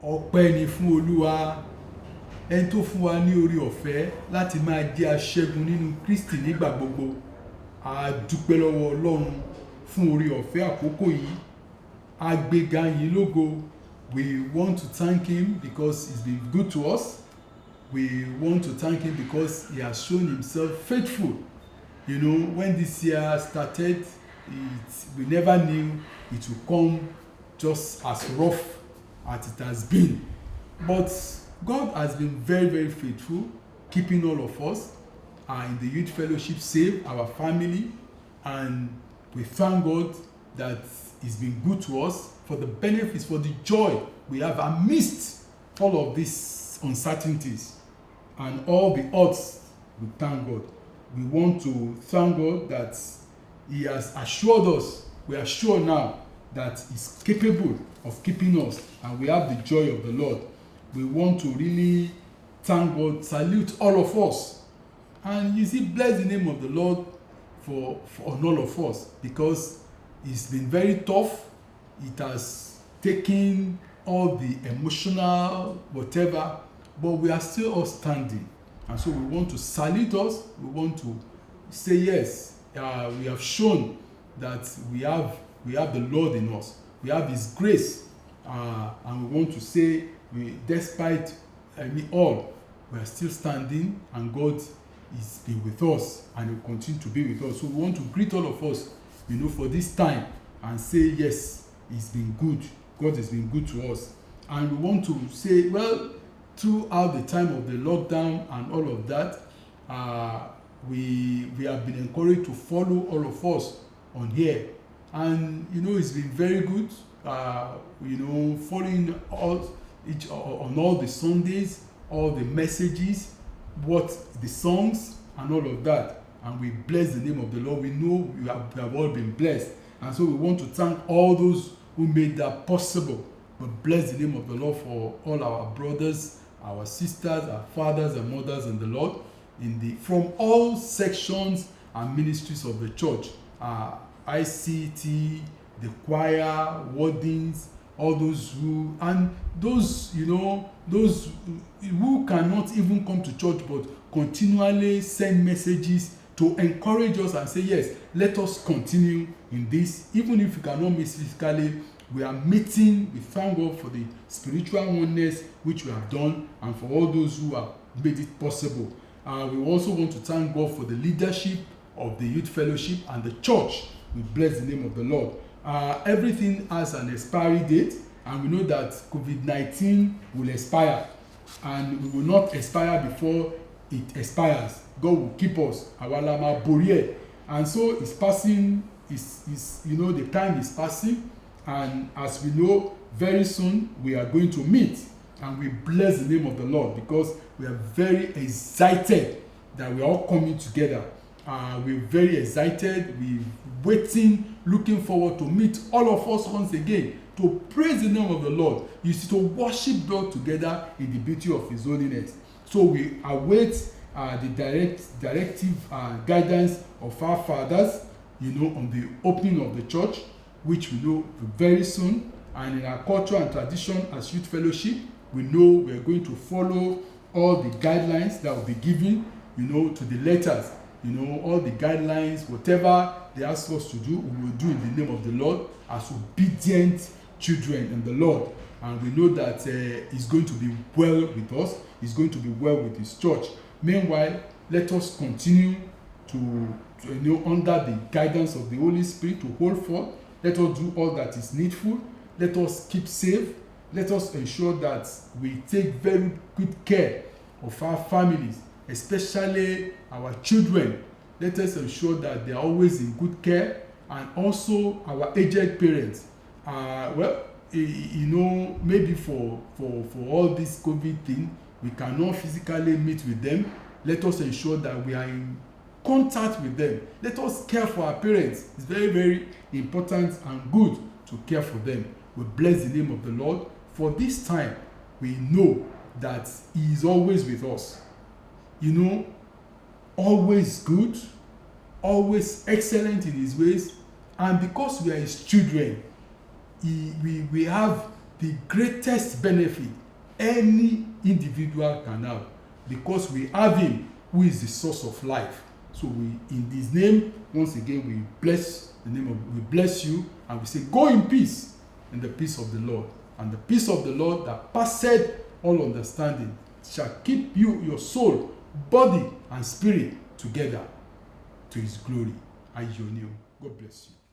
Ọpẹ́ ni fún Olúwa, ẹni tó fún wa ní orí ọ̀fẹ́ láti máa jẹ́ aṣẹ́gun nínú Kristi nígbà gbogbo. A dúpẹ́ lọ́wọ́ Ọlọ́run fún orí ọ̀fẹ́ àkókò yìí. A gbéga yìí lógo. We want to thank him because he's been good to us. We want to thank him because he has shown himself faithful. You know, when this year started, we never knew it would come just as rough as it has been. But God has been very, very faithful, keeping all of us in the youth fellowship safe, our family, and we thank God that he's been good to us for the benefits, for the joy we have amidst all of these uncertainties and all the odds. We thank God. We want to thank God that he has assured us, we are sure now that he's capable of keeping us, and we have the joy of the Lord. We want to really thank God, salute all of us. And you see, bless the name of the Lord for on all of us, because it's been very tough. It has taken all the emotional whatever, but we are still all standing. And so we want to salute us. We want to say yes, we have shown that we have the Lord in us. We have his grace, and we want to say, despite all, we are still standing, and God is been with us, and will continue to be with us. So we want to greet all of us, for this time, and say yes, it's been good. God has been good to us. And we want to say, well, throughout the time of the lockdown and all of that, we have been encouraged to follow all of us on here. And it's been very good, following on all the Sundays, all the messages, the songs and all of that. And we bless the name of the Lord. We know we have all been blessed. And so we want to thank all those who made that possible. But bless the name of the Lord for all our brothers, our sisters, our fathers and mothers in the Lord, from all sections and ministries of the church. ICT, the choir, wardens, all those who cannot even come to church but continually send messages to encourage us and say, yes, let us continue in this. Even if we cannot meet physically, we are meeting. We thank God for the spiritual oneness which we have done, and for all those who have made it possible. We also want to thank God for the leadership of the youth fellowship and the church. We bless the name of the Lord. Everything has an expiry date, and we know that COVID-19 will expire, and we will not expire before it expires. God will keep us. Awalama Borie. And so it's passing, the time is passing, and as we know, very soon we are going to meet, and we bless the name of the Lord because we are very excited that we are all coming together. We're very excited. We're waiting, looking forward to meet all of us once again, to praise the name of the Lord. You see, to worship God together in the beauty of his holiness. So we await the directive guidance of our fathers, on the opening of the church, which we know very soon. And in our culture and tradition as youth fellowship, we know we are going to follow all the guidelines that will be given, to the letters. All the guidelines, whatever they ask us to do, we will do in the name of the Lord as obedient children in the Lord. And we know that he's going to be well with us. He's going to be well with his church. Meanwhile, let us continue to under the guidance of the Holy Spirit, to hold forth. Let us do all that is needful. Let us keep safe. Let us ensure that we take very good care of our families, especially our children. Let us ensure that they are always in good care, and also our aged parents. Maybe for all this COVID thing, we cannot physically meet with them. Let us ensure that we are in contact with them. Let us care for our parents. It's very, very important and good to care for them. We bless the name of the Lord. For this time, we know that he is always with us. Always good, always excellent in his ways. And because we are his children, we have the greatest benefit any individual can have, because we have him who is the source of life. So we, in his name, once again, we bless the name of, we bless you, and we say, go in peace, in the peace of the Lord. And the peace of the Lord that passeth all understanding shall keep you, your soul, body, and spirit together to his glory. And your name. God bless you.